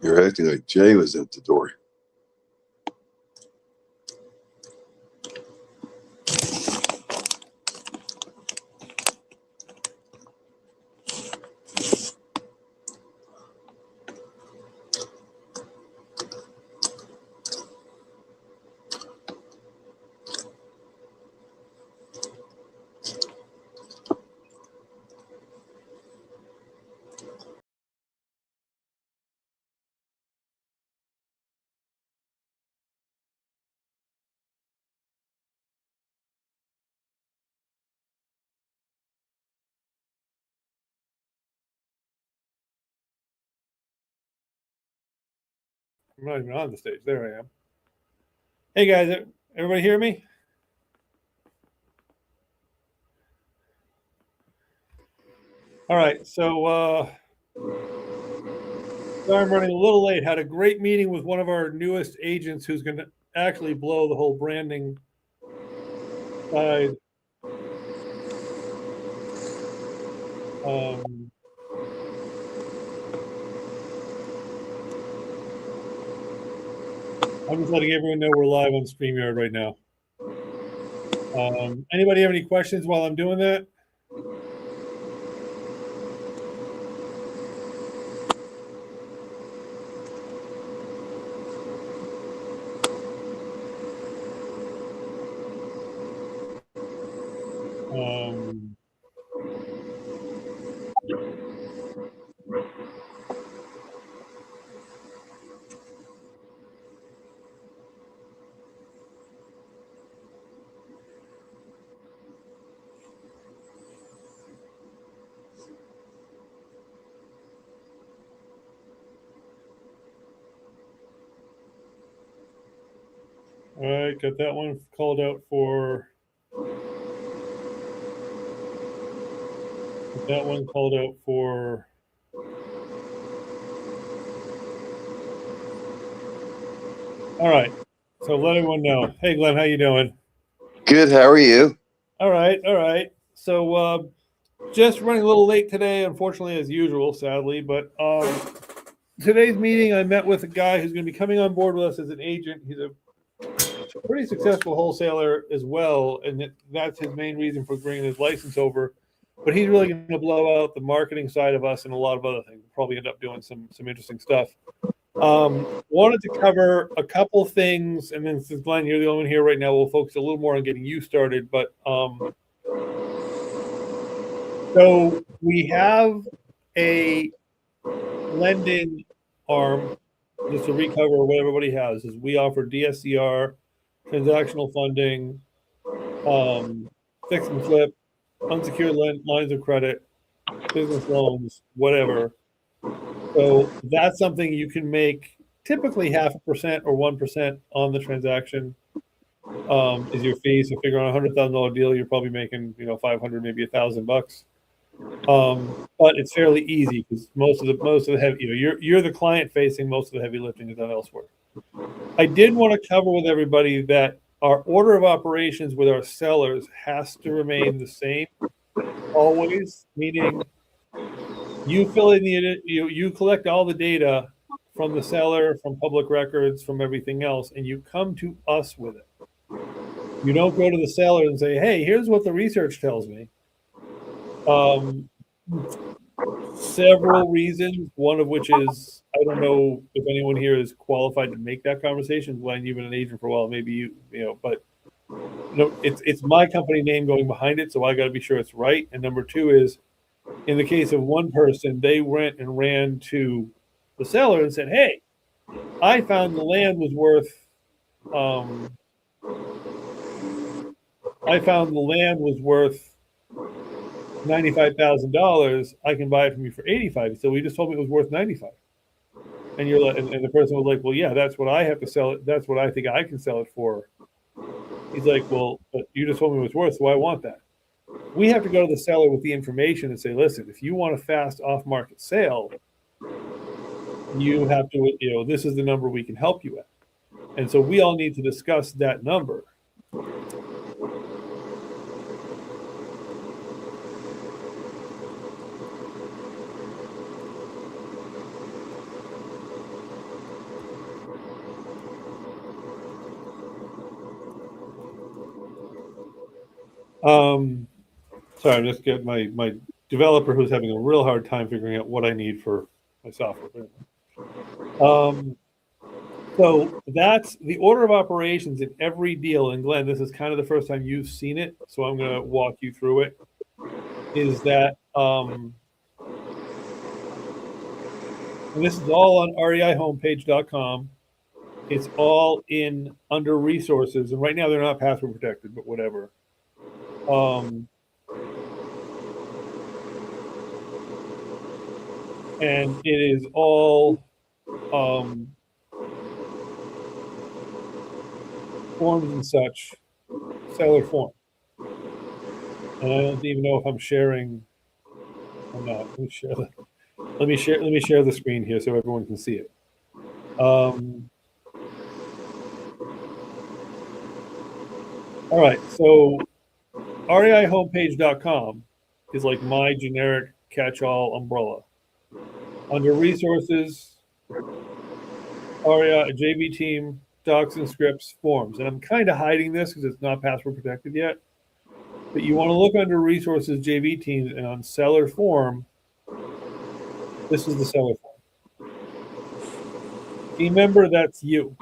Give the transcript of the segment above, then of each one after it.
You're acting like Jay was at the door. I'm not even on the stage. There I am. Hey guys, everybody hear me? All right, so I'm running a little late. Had a great meeting with one of our newest agents who's going to actually blow the whole branding side. I'm just letting everyone know we're live on StreamYard right now. Anybody have any questions while I'm doing that? All right, got that one called out for. That one called out for. All right, so let everyone know. Hey, Glenn, how you doing? Good. How are you? All right, all right. So just running a little late today, unfortunately, as usual, sadly. But today's meeting, I met with a guy who's going to be coming on board with us as an agent. He's a pretty successful wholesaler as well, and that's his main reason for bringing his license over. But he's really going to blow out the marketing side of us and a lot of other things. We'll probably end up doing some interesting stuff. Wanted to cover a couple things, and then since Glenn, you're the only one here right now, we'll focus a little more on getting you started. But so we have a lending arm, just to recover what everybody has, is we offer DSCR, transactional funding, fix and flip, unsecured lines of credit, business loans, whatever. So that's something you can make typically 0.5% or 1% on the transaction is your fee. So figure on $100,000 deal, you're probably making, 500, maybe $1,000. But it's fairly easy because most of the heavy, you're the client facing, most of the heavy lifting is done elsewhere. I did want to cover with everybody that our order of operations with our sellers has to remain the same always, meaning you fill in you collect all the data from the seller, from public records, from everything else, and you come to us with it. You don't go to the seller and say, hey, here's what the research tells me. Several reasons, one of which is, I don't know if anyone here is qualified to make that conversation. Glenn, you've been an agent for a while, maybe but it's my company name going behind it, so I got to be sure it's right. And number two is, in the case of one person, they went and ran to the seller and said, hey, I found the land was worth $95,000. I can buy it from you for $85,000. So he just told me it was worth $95,000. And you're like, and the person was like, well, yeah, that's what I have to sell it. That's what I think I can sell it for. He's like, well, but you just told me it was worth, so I want that. We have to go to the seller with the information and say, listen, if you want a fast off-market sale, you have to, this is the number we can help you at. And so we all need to discuss that number. Sorry, I'm just getting my developer who's having a real hard time figuring out what I need for my software. So that's the order of operations in every deal. And Glenn, this is kind of the first time you've seen it, so I'm going to walk you through it. Is that, and this is all on reihomepage.com. It's all in under resources, and right now they're not password protected, but whatever. And it is all forms and such, seller form. And I don't even know if I'm sharing or not. Let me share the screen here so everyone can see it. All right, so reihomepage.com is like my generic catch-all umbrella. Under resources, REI, JV team, docs and scripts, forms. And I'm kind of hiding this because it's not password protected yet. But you want to look under resources, JV teams, and on seller form, this is the seller form. Team member, that's you.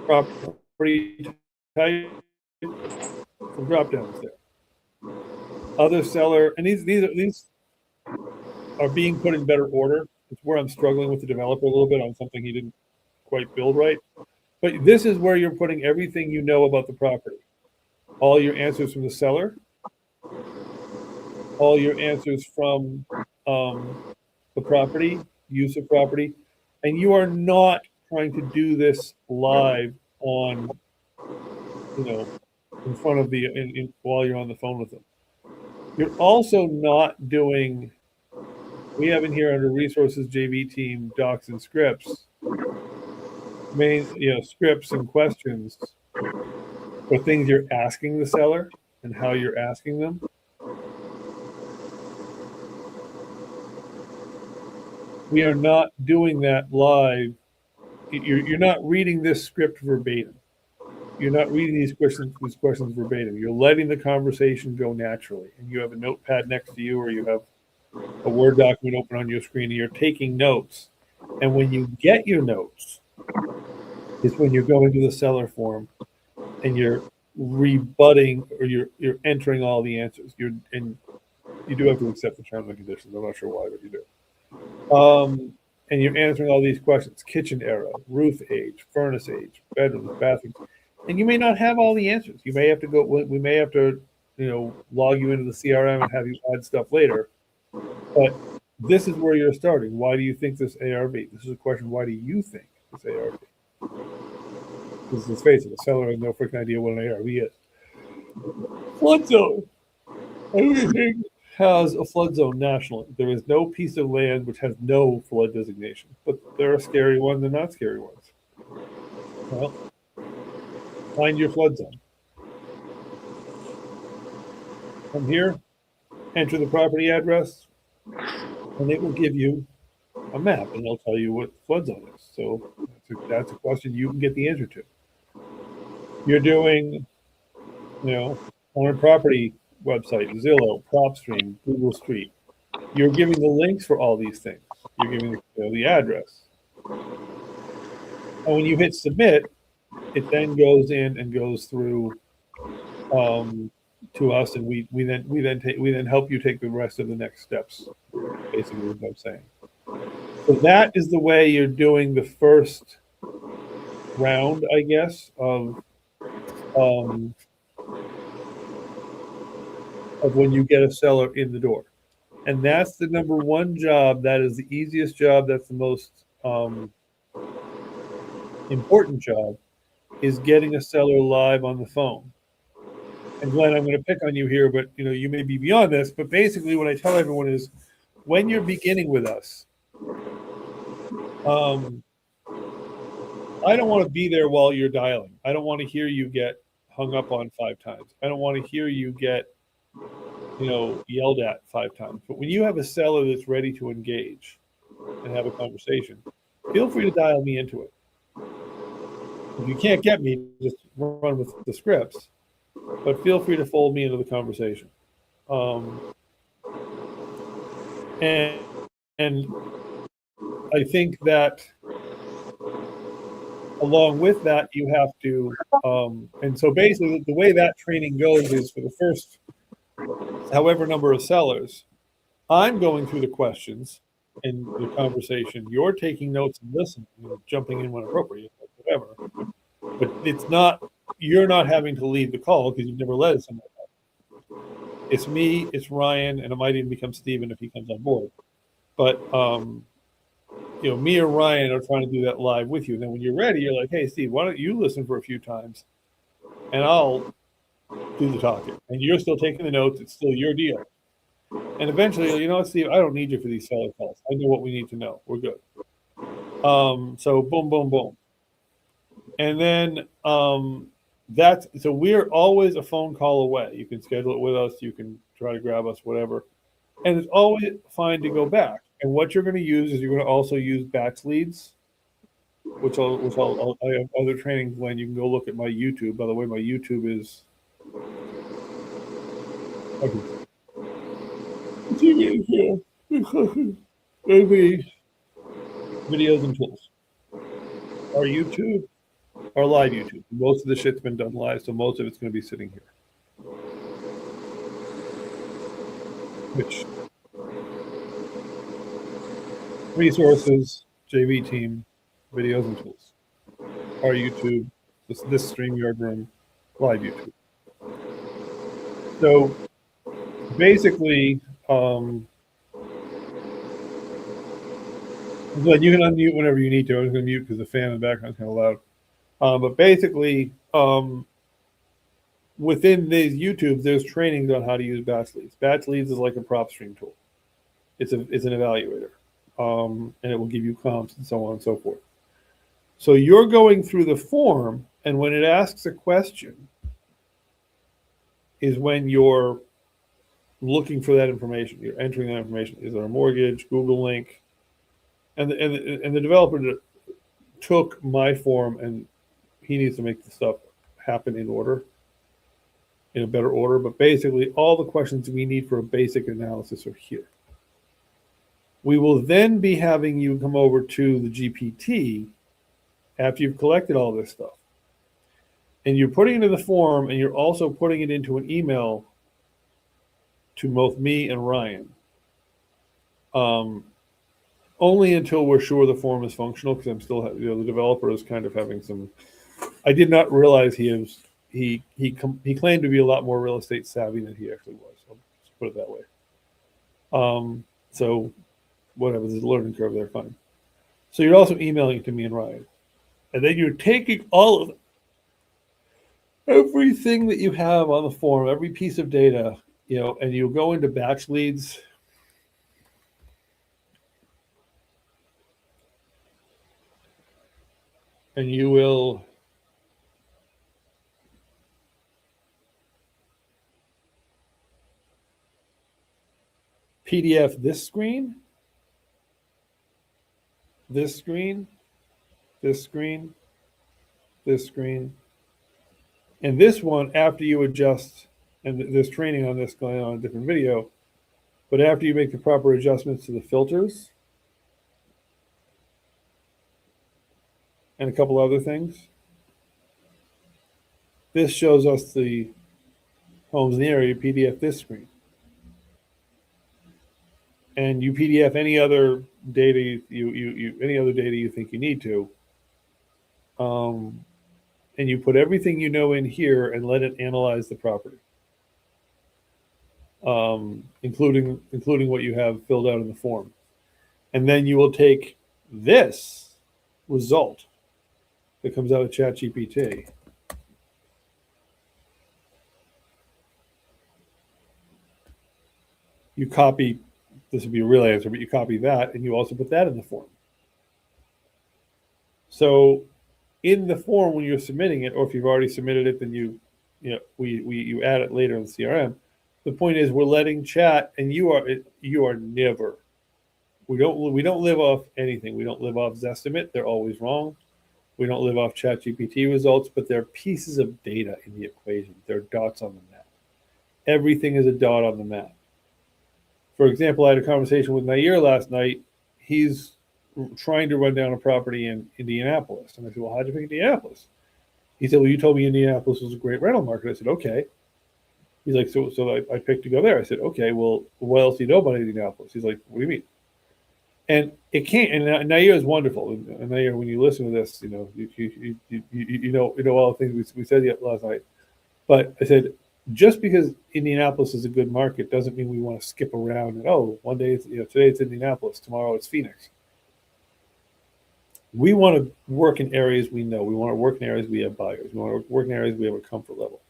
Property type, some drop downs there. Other seller, and these are being put in better order. It's where I'm struggling with the developer a little bit on something he didn't quite build right. But this is where you're putting everything you know about the property. All your answers from the seller, all your answers from the property, use of property, and you are not trying to do this live on, in front of while you're on the phone with them. You're also not doing, we have in here under resources, JV team, docs and scripts, scripts and questions for things you're asking the seller and how you're asking them. We are not doing that live. You're not reading this script verbatim. You're not reading these questions verbatim. You're letting the conversation go naturally. And you have a notepad next to you, or you have a Word document open on your screen, and you're taking notes. And when you get your notes, is when you're going to the seller form and you're rebutting, or you're entering all the answers. And you do have to accept the terms and conditions. I'm not sure why, but you do. And you're answering all these questions: kitchen era, roof age, furnace age, bedrooms, bathrooms. And you may not have all the answers. You may have to go. We may have to, log you into the CRM and have you add stuff later. But this is where you're starting. Why do you think this ARV? This is a question. Why do you think this ARV? Because let's face it, the seller has no freaking idea what an ARV is. Flood zone. Everything has a flood zone nationally. There is no piece of land which has no flood designation. But there are scary ones and not scary ones. Well, find your flood zone. Come here, enter the property address, and it will give you a map, and it'll tell you what flood zone is. So that's a question you can get the answer to. You're doing, on a property website, Zillow, PropStream, Google Street. You're giving the links for all these things. You're giving the address. And when you hit submit, it then goes in and goes through to us, and we then help you take the rest of the next steps. Basically, what I'm saying. So that is the way you're doing the first round, I guess, of when you get a seller in the door. And that's the number one job. That is the easiest job. That's the most important job, is getting a seller live on the phone. And Glenn, I'm going to pick on you here, but you may be beyond this. But basically, what I tell everyone is, when you're beginning with us, I don't want to be there while you're dialing. I don't want to hear you get hung up on 5 times. I don't want to hear you get yelled at 5 times. But when you have a seller that's ready to engage and have a conversation, feel free to dial me into it. If you can't get me, just run with the scripts. but feel free to fold me into the conversation. And I think that along with that, you have to, and so basically the way that training goes is for the first however number of sellers, I'm going through the questions in the conversation. You're taking notes and listening, jumping in when appropriate, whatever. But it's not, you're not having to lead the call because you've never led someone. It's me, it's Ryan, and it might even become Steven if he comes on board. But me or Ryan are trying to do that live with you. And then when you're ready, you're like, hey, Steve, why don't you listen for a few times and I'll do the talking. And you're still taking the notes. It's still your deal. And eventually, you know what, Steve, I don't need you for these seller calls. I know what we need to know. We're good. So boom, boom, boom. And then so we're always a phone call away. You can schedule it with us. You can try to grab us, whatever. And it's always fine to go back. And what you're going to use is you're going to also use batch leads, which I have other trainings when you can go look at my YouTube. By the way, my YouTube is videos and tools. Our YouTube, our live YouTube. Most of the shit's been done live, so most of it's going to be sitting here. Which resources, JV team, videos and tools. Our YouTube, this StreamYard room, live YouTube. So basically, you can unmute whenever you need to. I'm going to mute because the fan in the background is kind of loud. But basically, within these YouTubes, there's trainings on how to use batch leads. Batch leads is like a prop stream tool. It's an evaluator, and it will give you comps and so on and so forth. So you're going through the form, and when it asks a question, is when you're looking for that information. You're entering that information. Is there a mortgage, Google link? And the developer took my form, and he needs to make the stuff happen in a better order. But basically, all the questions we need for a basic analysis are here. We will then be having you come over to the GPT after you've collected all this stuff. And you're putting it in the form, and you're also putting it into an email to both me and Ryan. Only until we're sure the form is functional, because I'm still, the developer is kind of having some. I did not realize he claimed to be a lot more real estate savvy than he actually was. I'll just put it that way. So whatever, there's a learning curve there, fine. So you're also emailing it to me and Ryan, and then you're taking all of everything that you have on the form, every piece of data, and you go into batch leads. And you will PDF this screen, this screen, this screen, this screen, and this one after you adjust, and there's training on this going on a different video, but after you make the proper adjustments to the filters and a couple other things, this shows us the homes in the area. PDF this screen. And you PDF any other data any other data you think you need to, and you put everything you know in here and let it analyze the property, including what you have filled out in the form, and then you will take this result that comes out of ChatGPT. You copy. This would be a real answer, but you copy that, and you also put that in the form. So in the form, when you're submitting it, or if you've already submitted it, then you add it later in the CRM. The point is, we're letting chat, and you are never. We don't live off anything. We don't live off Zestimate. They're always wrong. We don't live off ChatGPT results, but they're pieces of data in the equation. They're dots on the map. Everything is a dot on the map. For example, I had a conversation with Nair last night. He's trying to run down a property in Indianapolis. And I said, well, how'd you pick Indianapolis? He said, well, you told me Indianapolis was a great rental market. I said, okay. He's like, so I picked to go there. I said, okay, well, what else do you know about Indianapolis? He's like, what do you mean? And it can't. And Nair is wonderful. And Nair, when you listen to this, you know all the things we said last night. But I said, just because Indianapolis is a good market doesn't mean we want to skip around. And one day today it's Indianapolis, tomorrow it's Phoenix. We want to work in areas we know. We want to work in areas we have buyers. We want to work in areas we have a comfort level.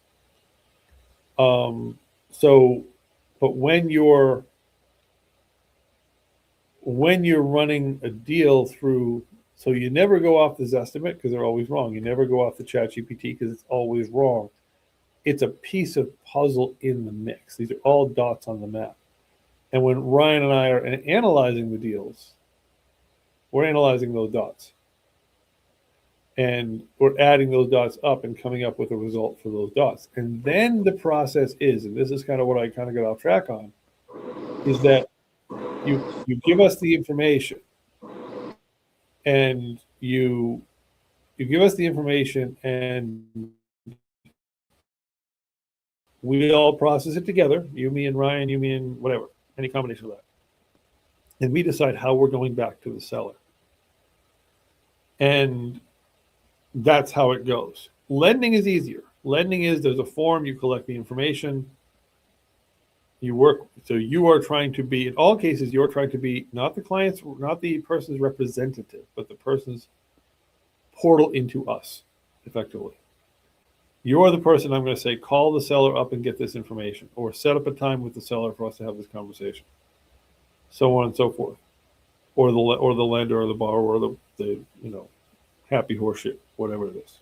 But when you're running a deal through, so you never go off the Zestimate because they're always wrong. You never go off the ChatGPT because it's always wrong. It's a piece of puzzle in the mix. These are all dots on the map. And when Ryan and I are analyzing the deals, we're analyzing those dots. And we're adding those dots up and coming up with a result for those dots. And then the process is, and this is kind of what I kind of got off track on, is that you give us the information, and you give us the information, and we all process it together, you, me, and Ryan, you, me, and whatever, any combination of that. And we decide how we're going back to the seller. And that's how it goes. Lending is easier. Lending is there's a form, you collect the information, you work. So you are trying to be, in all cases, you're trying to be not the client's, not the person's representative, but the person's portal into us, effectively. You're the person I'm going to say, call the seller up and get this information, or set up a time with the seller for us to have this conversation, so on and so forth, or the lender or the borrower or the happy horseshit, whatever it is.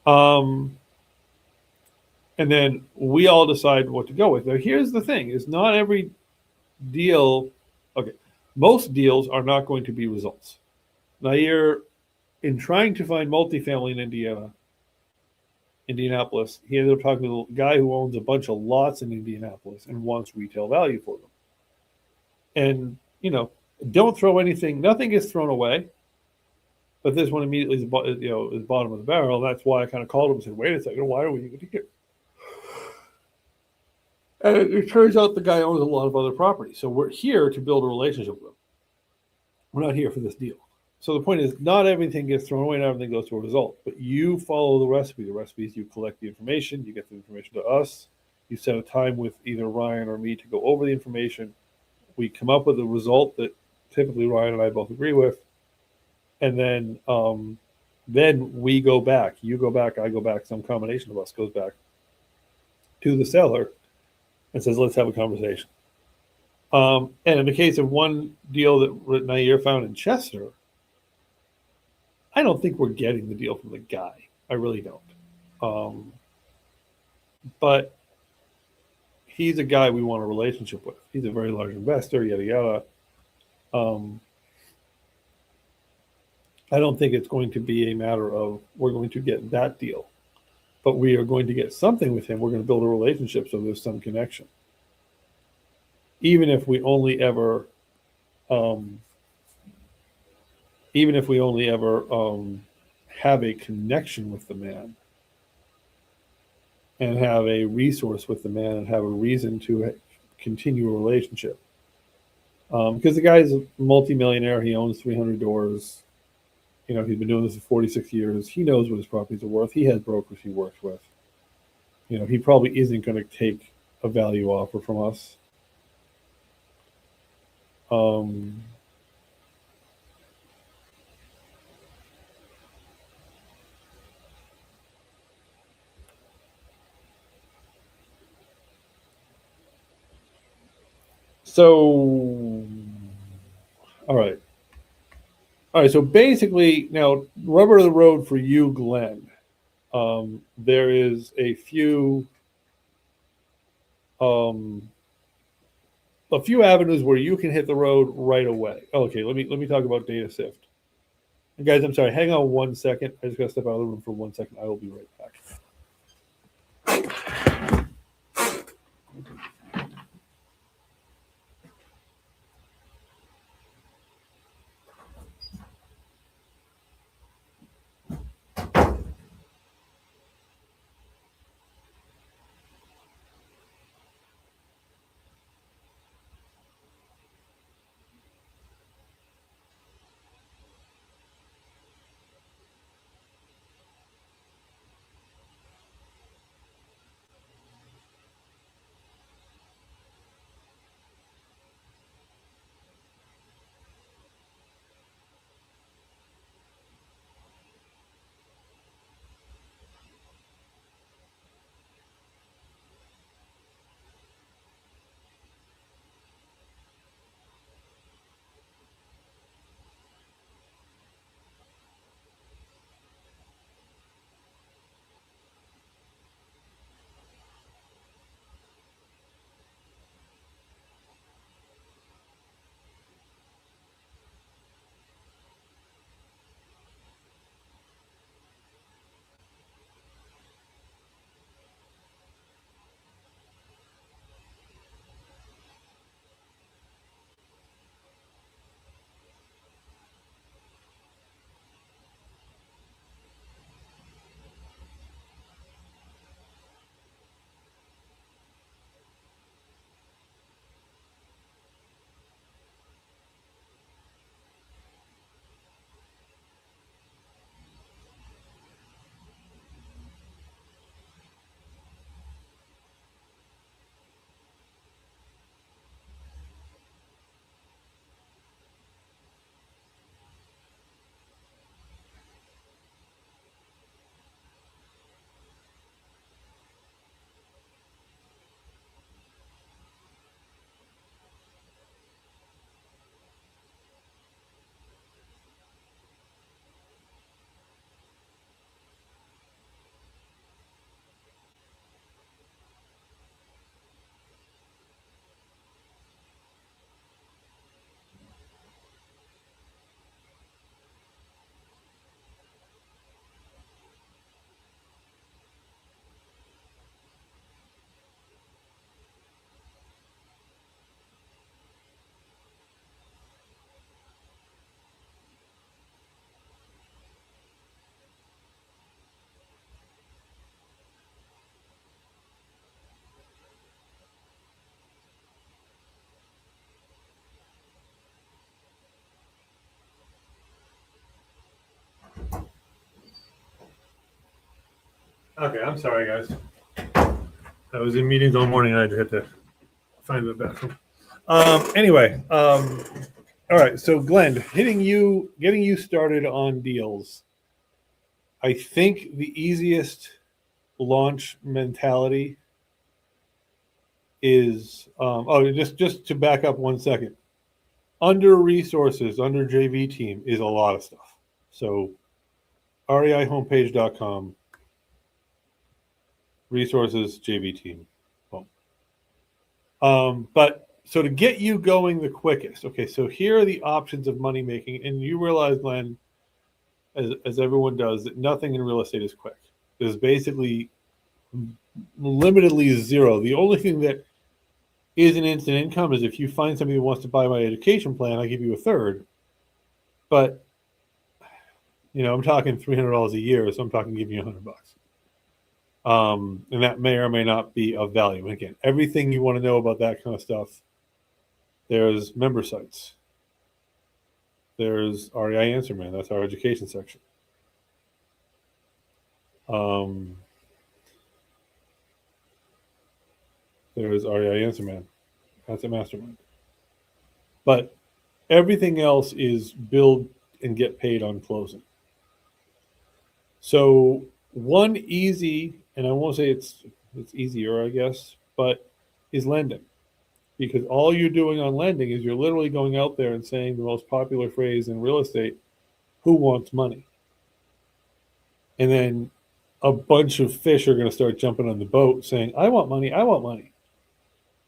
And then we all decide what to go with. Now, here's the thing: is not every deal. Okay, most deals are not going to be results. Now, you're in trying to find multifamily in Indianapolis, he ended up talking to the guy who owns a bunch of lots in Indianapolis and wants retail value for them. And, don't throw anything, nothing gets thrown away. But this one immediately is bottom of the barrel. That's why I kind of called him and said, wait a second, why are we even here? And it turns out the guy owns a lot of other properties. So we're here to build a relationship with him. We're not here for this deal. So the point is, not everything gets thrown away, not everything goes to a result, but you follow the recipe. The recipe is you collect the information, you get the information to us, you set a time with either Ryan or me to go over the information. We come up with a result that typically Ryan and I both agree with, and then we go back. You go back, I go back, some combination of us goes back to the seller and says, let's have a conversation. And in the case of one deal that Nair found in Chester, I don't think we're getting the deal from the guy. I really don't. But he's a guy we want a relationship with. He's a very large investor, yada, yada. I don't think it's going to be a matter of we're going to get that deal, but we are going to get something with him. We're going to build a relationship so there's some connection. Even if we only ever have a connection with the man and have a resource with the man and have a reason to continue a relationship. Because the guy's a multimillionaire. He owns 300 doors. He's been doing this for 46 years. He knows what his properties are worth. He has brokers he works with. He probably isn't going to take a value offer from us. So, all right. So basically, now rubber to the road for you, Glenn. There is a few avenues where you can hit the road right away. Okay, let me talk about Data Sift. And guys, I'm sorry. Hang on 1 second. I just got to step out of the room for 1 second. I will be right back. Okay, I'm sorry, guys. I was in meetings all morning. I had to find the bathroom. Anyway, all right. So, Glenn, getting you started on deals. I think the easiest launch mentality is just to back up 1 second. Under resources, under JV team is a lot of stuff. So, reihomepage.com, resources, JV team. But so to get you going the quickest, okay, so here are the options of money making. And you realize, Glenn, as everyone does, that nothing in real estate is quick. There's basically limitedly zero. The only thing that is an instant income is if you find somebody who wants to buy my education plan, I give you a third. But, I'm talking $300 a year, so I'm talking giving you $100. And that may or may not be of value. And again, everything you want to know about that kind of stuff, there's member sites. There's REI Answer Man. That's our education section. There's REI Answer Man. That's a mastermind. But everything else is build and get paid on closing. So one easy, and I won't say it's easier, I guess, but is lending. Because all you're doing on lending is you're literally going out there and saying the most popular phrase in real estate, who wants money? And then a bunch of fish are going to start jumping on the boat saying, I want money, I want money.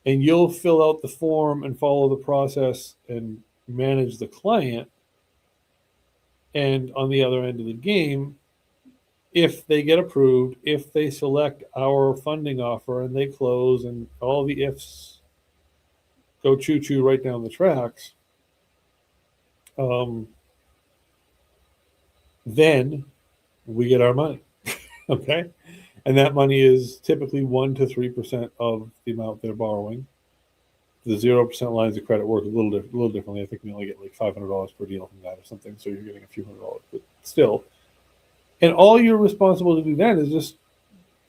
And you'll fill out the form and follow the process and manage the client. And on the other end of the game, if they get approved, if they select our funding offer and they close and all the ifs go choo-choo right down the tracks, then we get our money. Okay? And that money is typically 1 to 3% of the amount they're borrowing. The 0% lines of credit work a little differently. I think we only get like $500 per deal from that or something. So you're getting a few $100s, but still. And all you're responsible to do then is just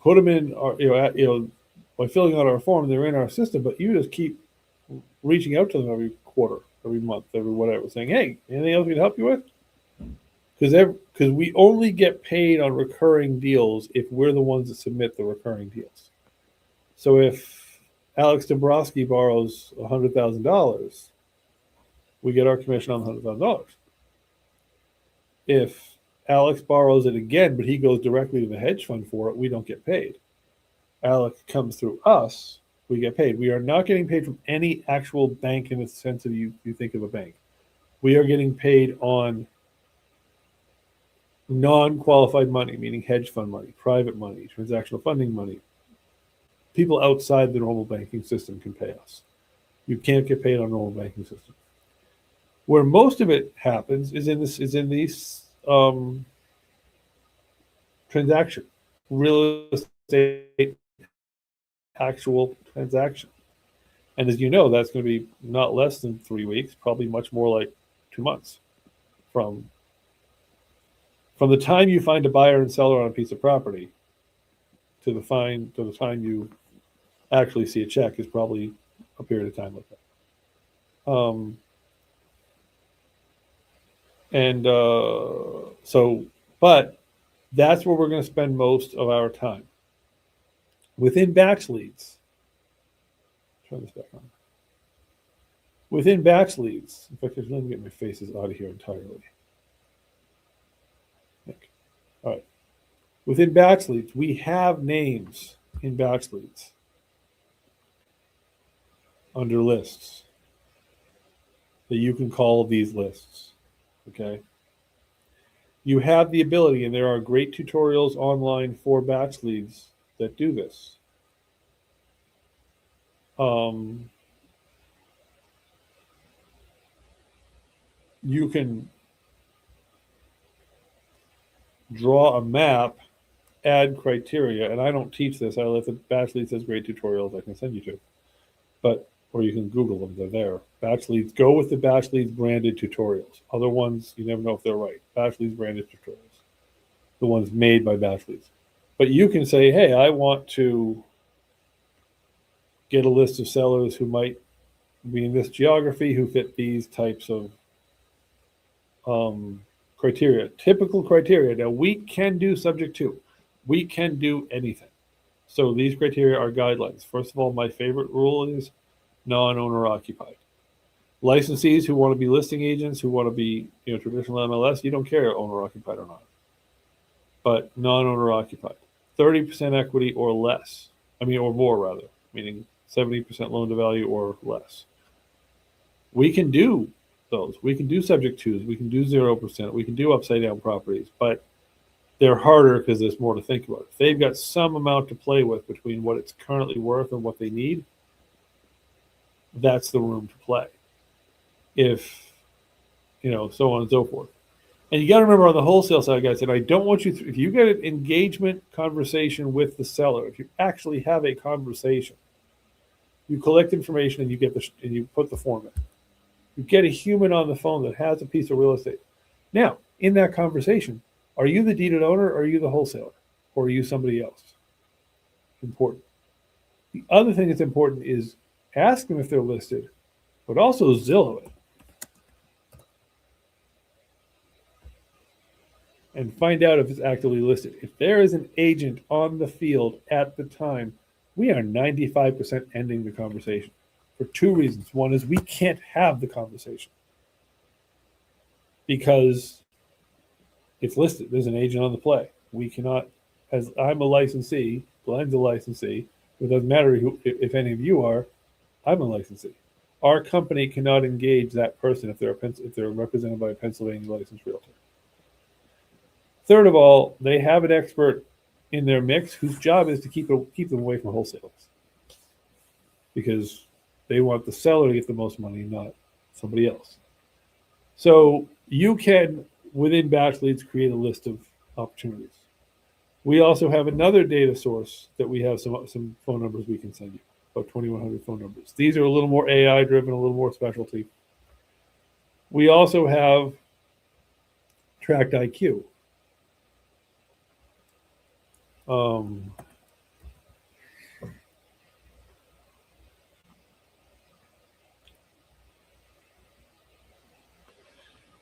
put them in, by filling out our form, they're in our system. But you just keep reaching out to them every quarter, every month, every whatever, saying, "Hey, anything else we can help you with?" Because we only get paid on recurring deals if we're the ones that submit the recurring deals. So if Alex Dombrowski borrows $100,000, we get our commission on the $100,000. If Alex borrows it again, but he goes directly to the hedge fund for it, we don't get paid. Alex comes through us, we get paid. We are not getting paid from any actual bank in the sense of you think of a bank. We are getting paid on non-qualified money, meaning hedge fund money, private money, transactional funding money. People outside the normal banking system can pay us. You can't get paid on normal banking system. Where most of it happens is in these transaction, real estate, actual transaction. And as you know, that's going to be not less than 3 weeks, probably much more like 2 months from the time you find a buyer and seller on a piece of property to the time you actually see a check is probably a period of time like that. But that's where we're going to spend most of our time. Within batch leads, turn this back on. Within batch leads, in fact, let me get my faces out of here entirely. All right. Within batch leads, we have names in batch leads under lists that you can call these lists. Okay. You have the ability, and there are great tutorials online for batch leads that do this. You can draw a map, add criteria, and I don't teach this. If the batch leads has great tutorials I can send you to, or you can Google them. They're there. Batch leads. Go with the batch leads branded tutorials. Other ones, you never know if they're right. Batch leads branded tutorials, the ones made by batch leads. But you can say, hey, I want to get a list of sellers who might be in this geography, who fit these types of criteria, typical criteria. Now, we can do subject to. We can do anything. So these criteria are guidelines. First of all, my favorite rule is non-owner occupied. Licensees who want to be listing agents, who want to be traditional MLS, you don't care owner occupied or not. But non-owner occupied. 30% equity or less. Or more rather, meaning 70% loan to value or less. We can do those. We can do subject twos. We can do 0%. We can do upside down properties, but they're harder because there's more to think about. If they've got some amount to play with between what it's currently worth and what they need, that's the room to play. If, so on and so forth. And you got to remember on the wholesale side, guys, and I don't want you, if you get an engagement conversation with the seller, if you actually have a conversation, you collect information and you put the form in. You get a human on the phone that has a piece of real estate. Now, in that conversation, are you the deeded owner or are you the wholesaler? Or are you somebody else? Important. The other thing that's important is ask them if they're listed, but also Zillow it. And find out if it's actively listed. If there is an agent on the field at the time, we are 95% ending the conversation for two reasons. One is we can't have the conversation because it's listed. There's an agent on the play. We cannot, as I'm a licensee, Glenn's a licensee. It doesn't matter if any of you are. I'm a licensee. Our company cannot engage that person if they're represented by a Pennsylvania licensed realtor. Third of all, they have an expert in their mix whose job is to keep them away from wholesalers, because they want the seller to get the most money, not somebody else. So you can, within batch leads, create a list of opportunities. We also have another data source that we have some phone numbers we can send you, about 2,100 phone numbers. These are a little more AI driven, a little more specialty. We also have Tracked IQ.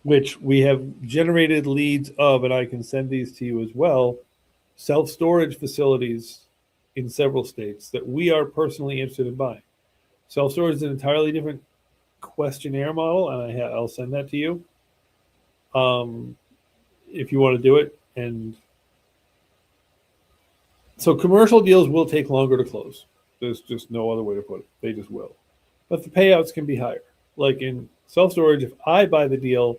Which we have generated leads of, and I can send these to you as well, self-storage facilities in several states that we are personally interested in buying. Self-storage is an entirely different questionnaire model, and I'll send that to you if you want to do it. And so commercial deals will take longer to close. There's just no other way to put it. They just will. But the payouts can be higher. Like in self-storage, if I buy the deal,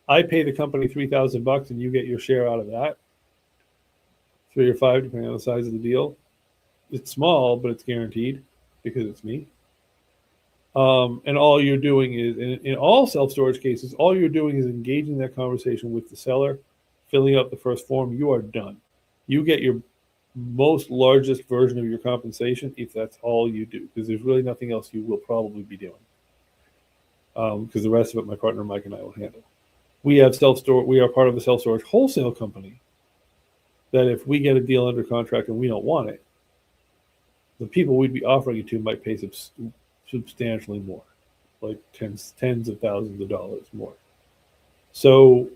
I pay the company $3,000 and you get your share out of that. 3 or 5, depending on the size of the deal. It's small, but it's guaranteed because it's me. And all you're doing is, in all self-storage cases, all you're doing is engaging that conversation with the seller, filling out the first form. You are done. You get your most largest version of your compensation if that's all you do, because there's really nothing else you will probably be doing. Because the rest of it, my partner Mike and I will handle. We are part of a self-storage wholesale company that if we get a deal under contract and we don't want it, the people we'd be offering it to might pay substantially more, like tens of thousands of dollars more. So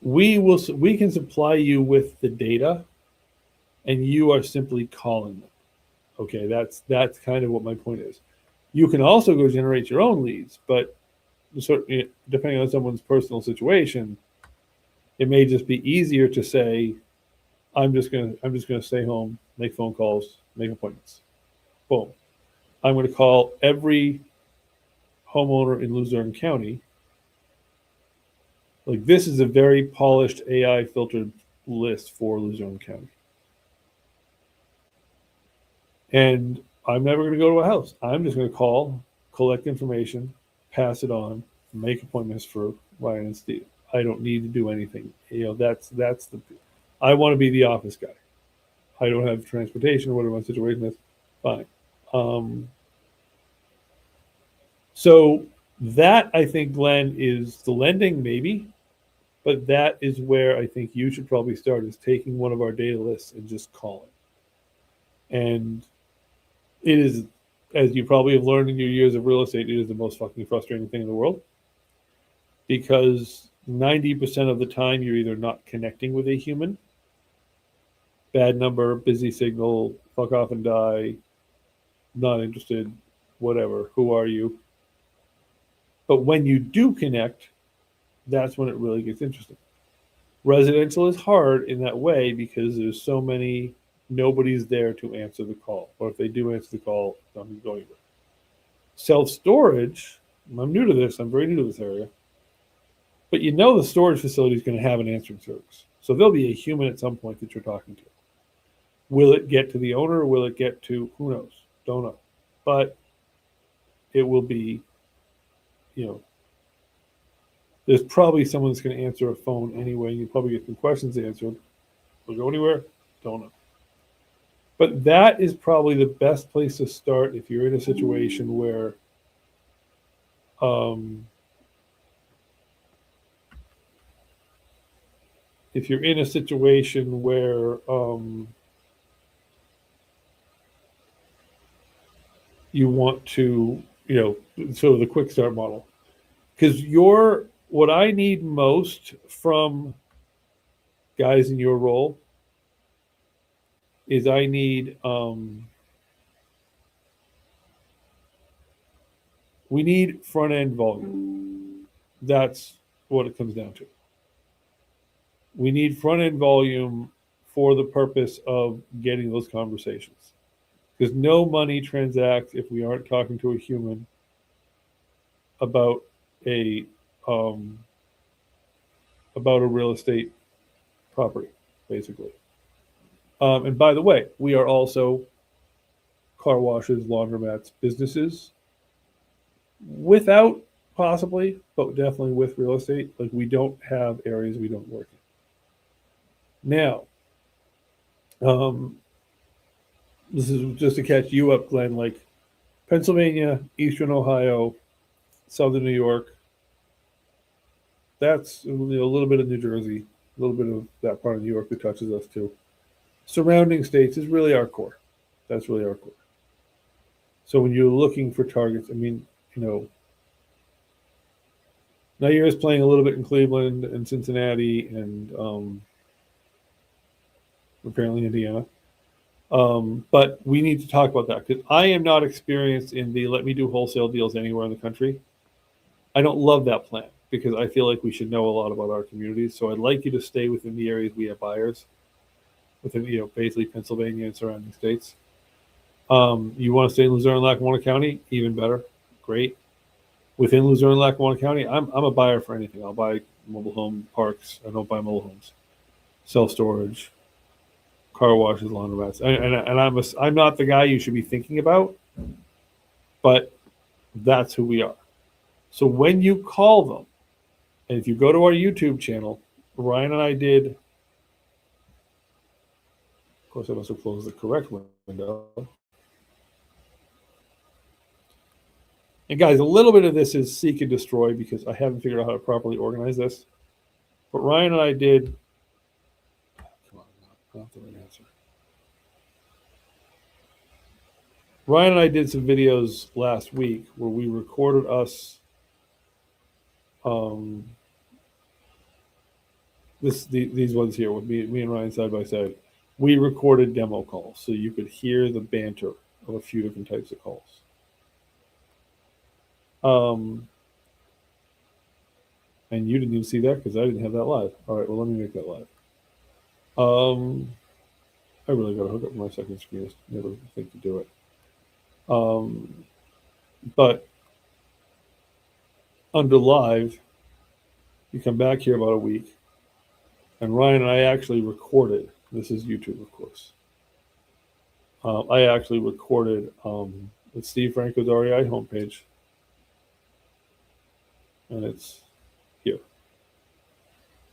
we can supply you with the data, and you are simply calling them. Okay, that's kind of what my point is. You can also go generate your own leads, but depending on someone's personal situation, it may just be easier to say, I'm just gonna stay home, make phone calls, make appointments. Boom. I'm going to call every homeowner in Luzerne County. Like, this is a very polished AI filtered list for Luzerne County. And I'm never going to go to a house. I'm just going to call, collect information, pass it on, make appointments for Ryan and Steve. I don't need to do anything. I want to be the office guy. I don't have transportation or whatever my situation is. Fine. So that, I think, Glenn, is the lending, maybe, but that is where I think you should probably start, is taking one of our data lists and just calling. And it is, as you probably have learned in your years of real estate, it is the most fucking frustrating thing in the world, because 90% of the time you're either not connecting with a human, bad number, busy signal, fuck off and die, not interested, whatever, who are you? But when you do connect, that's when it really gets interesting. Residential is hard in that way because there's so many, nobody's there to answer the call. Or if they do answer the call, nothing's going anywhere. Self-storage, I'm new to this, I'm very new to this area, but you know the storage facility is going to have an answering service. So there'll be a human at some point that you're talking to. Will it get to the owner? Or will it get to, who knows? Don't know. But it will be, there's probably someone that's going to answer a phone anyway. You probably get some questions answered. Will it go anywhere? Don't know. But that is probably the best place to start if you're in a situation where you want to, sort of the quick start model. Because what I need most from guys in your role is I need, we need front end volume. That's what it comes down to. We need front end volume for the purpose of getting those conversations. Because no money transacts if we aren't talking to a human about a real estate property. basically. And by the way, we are also car washes, laundromats, businesses without possibly, but definitely with real estate. Like we don't have areas we don't work in. Now, um, this is just to catch you up, Glenn. Like Pennsylvania, Eastern Ohio, Southern New York. That's a little bit of New Jersey, a little bit of that part of New York that touches us too. Surrounding states is really our core. That's really our core. So when you're looking for targets, I mean, you know, Nair is playing a little bit in Cleveland and Cincinnati and apparently Indiana. But we need to talk about that because I am not experienced in the let me do wholesale deals anywhere in the country. I don't love that plan because I feel like we should know a lot about our communities. So I'd like you to stay within the areas we have buyers, within basically Pennsylvania and surrounding states. You want to stay in Luzerne, Lackawanna County, even better, great. Within Luzerne, Lackawanna County, I'm a buyer for anything. I'll buy mobile home parks. I don't buy mobile homes, self storage, car washes, laundromats, and I'm not the guy you should be thinking about, but that's who we are. So when you call them, and if you go to our YouTube channel, Ryan and I did. Of course, I must have closed the correct window. And guys, a little bit of this is seek and destroy because I haven't figured out how to properly organize this. But Ryan and I did. Come on, not the right answer. Ryan and I did some videos last week where we recorded us. These ones here with me and Ryan side by side. We recorded demo calls so you could hear the banter of a few different types of calls. And you didn't even see that because I didn't have that live. All right, well, let me make that live. I really got to hook up my second screen. I never think to do it. But under live, you come back here about a week, and Ryan and I actually recorded. This is YouTube, of course. I actually recorded with Steve Franco's REI homepage, and it's here.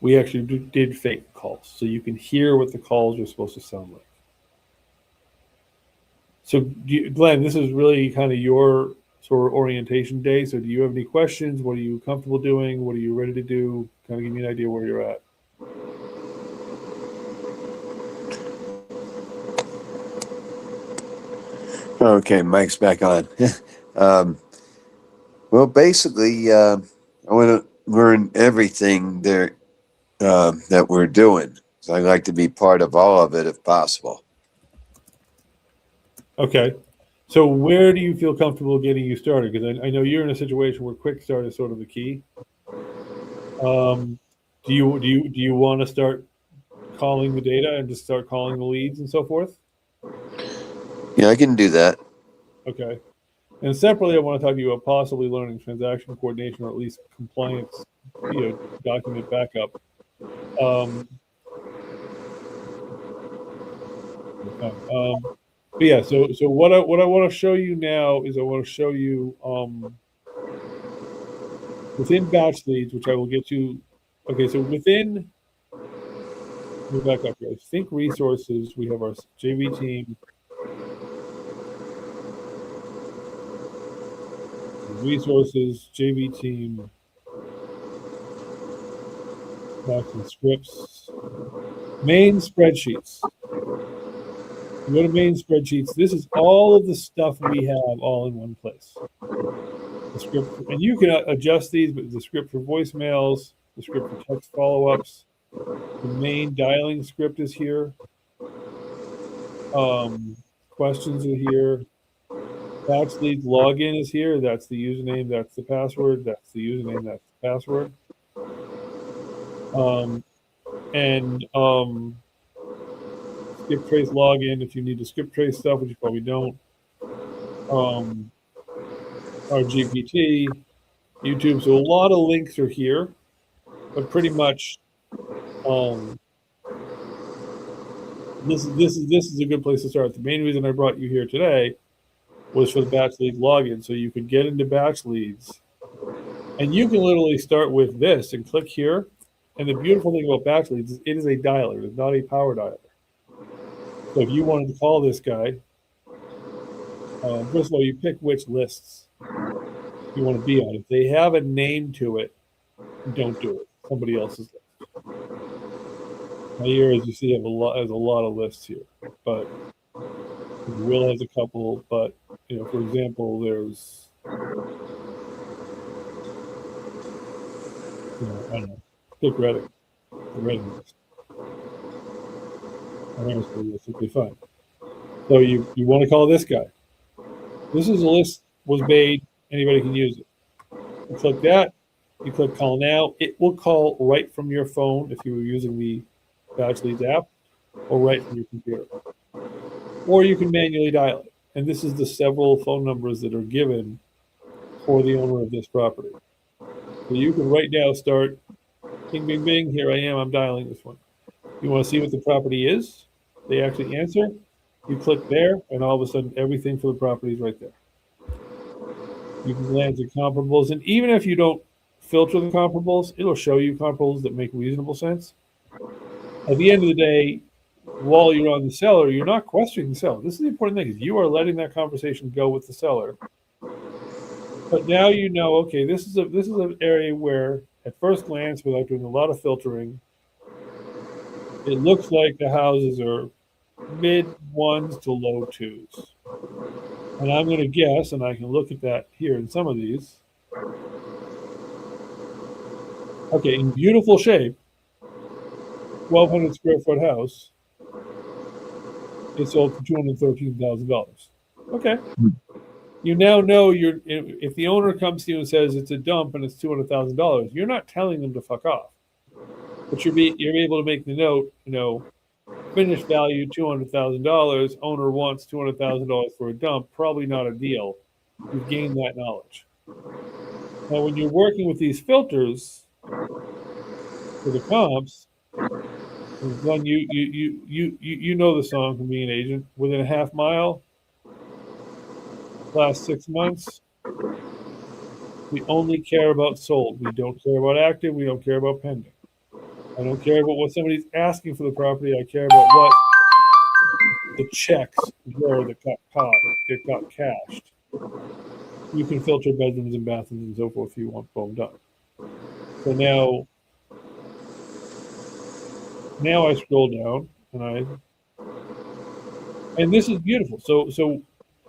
We actually did fake calls, so you can hear what the calls are supposed to sound like. So, Glenn, this is really kind of your sort of orientation day. So, do you have any questions? What are you comfortable doing? What are you ready to do? Kind of give me an idea where you're at. Okay, Mike's back on. Well, basically, I want to learn everything there that we're doing. So I'd like to be part of all of it if possible. Okay. So where do you feel comfortable getting you started? Because I know you're in a situation where quick start is sort of the key. Do you want to start calling the data and just start calling the leads and so forth? Yeah, I can do that. Okay. And separately, I want to talk to you about possibly learning transaction coordination or at least compliance, document backup. But yeah, so what I want to show you now is I want to show you within batch leads, which I will get to. Okay, so within, let me back up here. Think resources. We have our JV team. Resources, JV team, facts and scripts, main spreadsheets. You go to main spreadsheets. This is all of the stuff we have all in one place. The script, and you can adjust these, but the script for voicemails, the script for text follow-ups, the main dialing script is here. Questions are here. Batch leads login is here. That's the username. That's the password. That's the username. That's the password. Skip trace login if you need to skip trace stuff, which you probably don't. Our GPT, YouTube. So a lot of links are here, but pretty much This is a good place to start. The main reason I brought you here today was for the batch leads login, so you could get into batch leads, and you can literally start with this and click here. And the beautiful thing about batch leads is it is a dialer; it's not a power dialer. So if you wanted to call this guy, first of all, you pick which lists you want to be on. If they have a name to it, don't do it. Somebody else's list. Now here, as you see, have has a lot of lists here, but Will has a couple. But for example, there's I don't know, pick Reddit, the Reddit list. And honestly, this would be fine. So you want to call this guy. This is a list was made. Anybody can use it. You click that. You click call now. It will call right from your phone if you were using the Batch Leads app, or right from your computer. Or you can manually dial it. And this is the several phone numbers that are given for the owner of this property. So you can right now start, bing, bing, bing, here I am, I'm dialing this one. You want to see what the property is? They actually answer. You click there, and all of a sudden, everything for the property is right there. You can glance at comparables, and even if you don't filter the comparables, it'll show you comparables that make reasonable sense. At the end of the day, while you're on the seller, you're not questioning the seller. This is the important thing: is you are letting that conversation go with the seller. But now you know, okay, this is an area where, at first glance, without doing a lot of filtering, it looks like the houses are mid ones to low twos. And I'm going to guess, and I can look at that here in some of these. Okay, in beautiful shape, 1,200 square foot house. It sold for $213,000. Okay. You now know if the owner comes to you and says it's a dump and it's $200,000, you're not telling them to fuck off. But you're able to make the note, finished value $200,000. Owner wants $200,000 for a dump. Probably not a deal. You've gained that knowledge. Now, when you're working with these filters for the comps, Glenn, you know the song from being an agent. Within a half mile, last 6 months, we only care about sold. We don't care about active. We don't care about pending. I don't care about what somebody's asking for the property. I care about what the checks were that got cashed. You can filter bedrooms and bathrooms and so forth if you want boom done. So now I scroll down and this is beautiful. So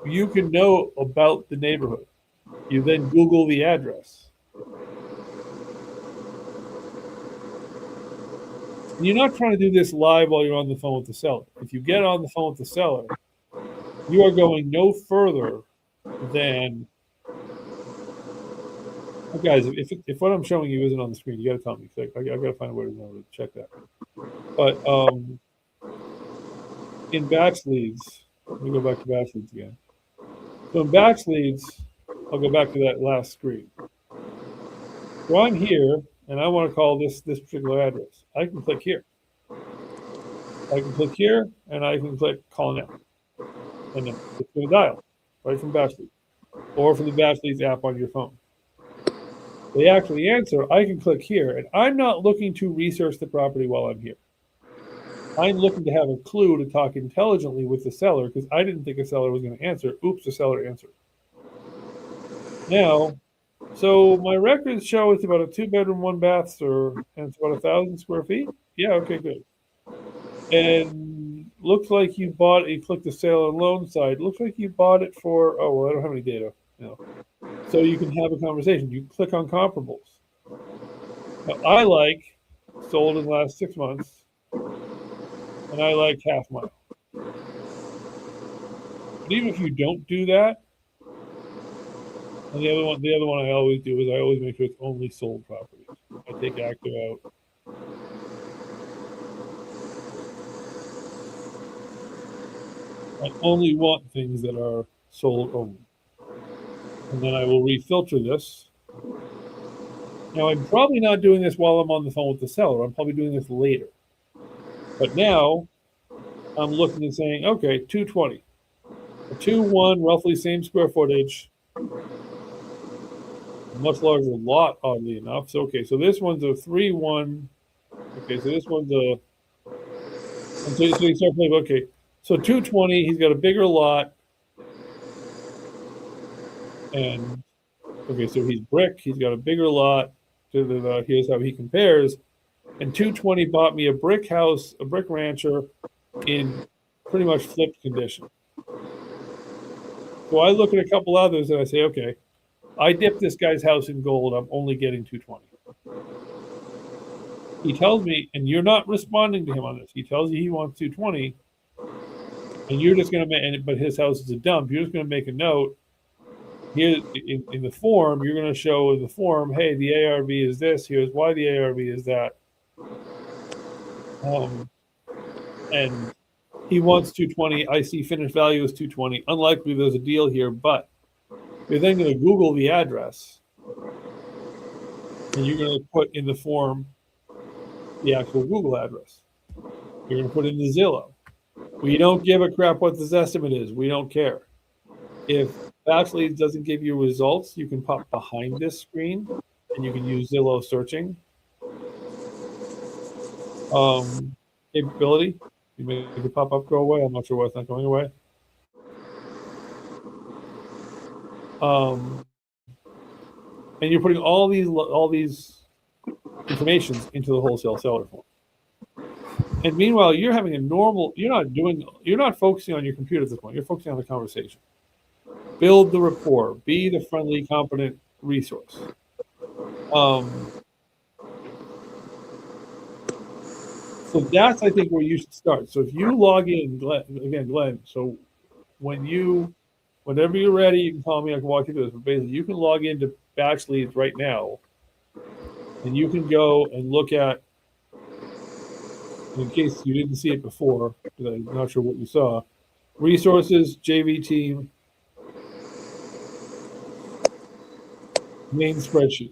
you can know about the neighborhood. You then Google the address. And you're not trying to do this live while you're on the phone with the seller. If you get on the phone with the seller, you are going no further than. Guys, if what I'm showing you isn't on the screen, you got to tell me. I got to find a way to check that. But in batch leads, let me go back to batch leads again. So in batch leads, I'll go back to that last screen. So I'm here, and I want to call this particular address. I can click here. I can click here, and I can click call now. And then it's going to dial right from batch leads, or from the batch leads app on your phone. They actually answer. I can click here, and I'm not looking to research the property while I'm here. I'm looking to have a clue to talk intelligently with the seller because I didn't think a seller was going to answer. Oops, the seller answered. Now, so my records show it's about a 2-bedroom, 1-bath, and it's about 1,000 square feet. Yeah, okay, good. And looks like you click the sale and loan side. Looks like you bought it for, oh, well, I don't have any data. So you can have a conversation. You click on comparables. Now, I like sold in the last 6 months, and I like half mile. But even if you don't do that, and the other one I always do is I always make sure it's only sold properties. I take active out. I only want things that are sold only. And then I will refilter this. Now, I'm probably not doing this while I'm on the phone with the seller. I'm probably doing this later. But now, I'm looking and saying, okay, 220. A 2-1, roughly same square footage, much larger lot, oddly enough. So, okay, so this one's a 3-1. Okay, so this one's a, and so you start playing, okay, so 220, he's got a bigger lot, and okay, so he's brick, he's got a bigger lot. Here's how he compares. And 220 bought me a brick house, a brick rancher in pretty much flipped condition. So I look at a couple others and I say, okay, I dipped this guy's house in gold. I'm only getting 220. He tells me, and you're not responding to him on this. He tells you he wants 220, and you're just going to make, but his house is a dump. You're just going to make a note here in the form. You're going to show in the form, hey, the ARV is this. Here's why the ARV is that. And he wants 220. I see finished value is 220. Unlikely there's a deal here, but you're then going to Google the address, and you're going to put in the form the actual Google address. You're going to put in the Zillow. We don't give a crap what this estimate is. We don't care. If Batch Leads doesn't give you results, you can pop behind this screen, and you can use Zillow searching capability. You make the pop-up go away. I'm not sure why it's not going away. And you're putting all these informations into the wholesale seller form. And meanwhile, you're having a normal. You're not focusing on your computer at this point. You're focusing on the conversation. Build the rapport. Be the friendly, competent resource. So that's, I think, where you should start. So if you log in, Glenn, so whenever you're ready, you can call me. I can walk you through this. But basically, you can log into Batch Leads right now, and you can go and look at, in case you didn't see it before, because I'm not sure what you saw, resources, JV team, main spreadsheet.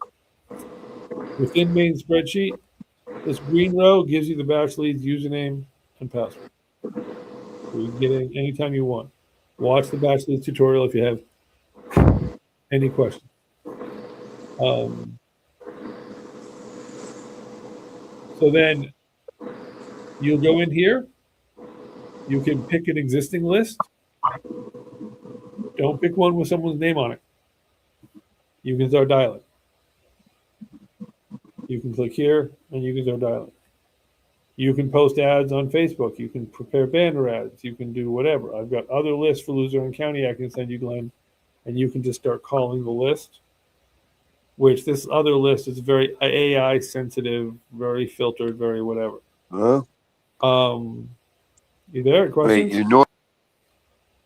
Within main spreadsheet, this green row gives you the Batch Leads username and password. So you can get in anytime you want. Watch the Batch Leads tutorial if you have any questions. So then you'll go in here. You can pick an existing list. Don't pick one with someone's name on it. You can start dialing. You can click here and you can start dialing. You can post ads on Facebook. You can prepare banner ads. You can do whatever. I've got other lists for Luzerne County I can send you, Glenn, and you can just start calling the list, which this other list is very AI sensitive, very filtered, very whatever. Huh? You there? Questions? Wait, your noise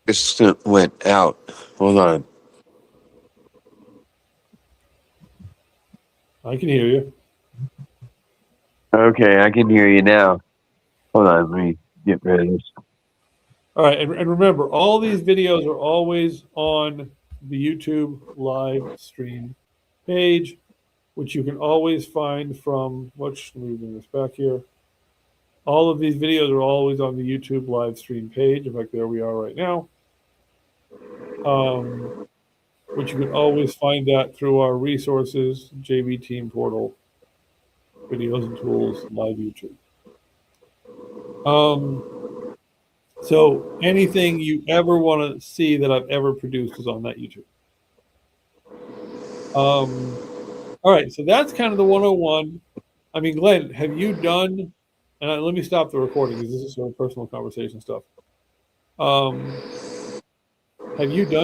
assistant went out. Hold on. I can hear you. Okay, I can hear you now. Hold on, let me get rid of this. All right, and remember, all these videos are always on the YouTube live stream page, which you can always find from, let me bring this back here. All of these videos are always on the YouTube live stream page. In fact, there we are right now. Which you can always find that through our resources, JV Team portal, videos and tools, live YouTube. So anything you ever want to see that I've ever produced is on that YouTube. All right, so that's kind of the 101. I mean, Glenn, have you done, and let me stop the recording because this is sort of personal conversation stuff. Have you done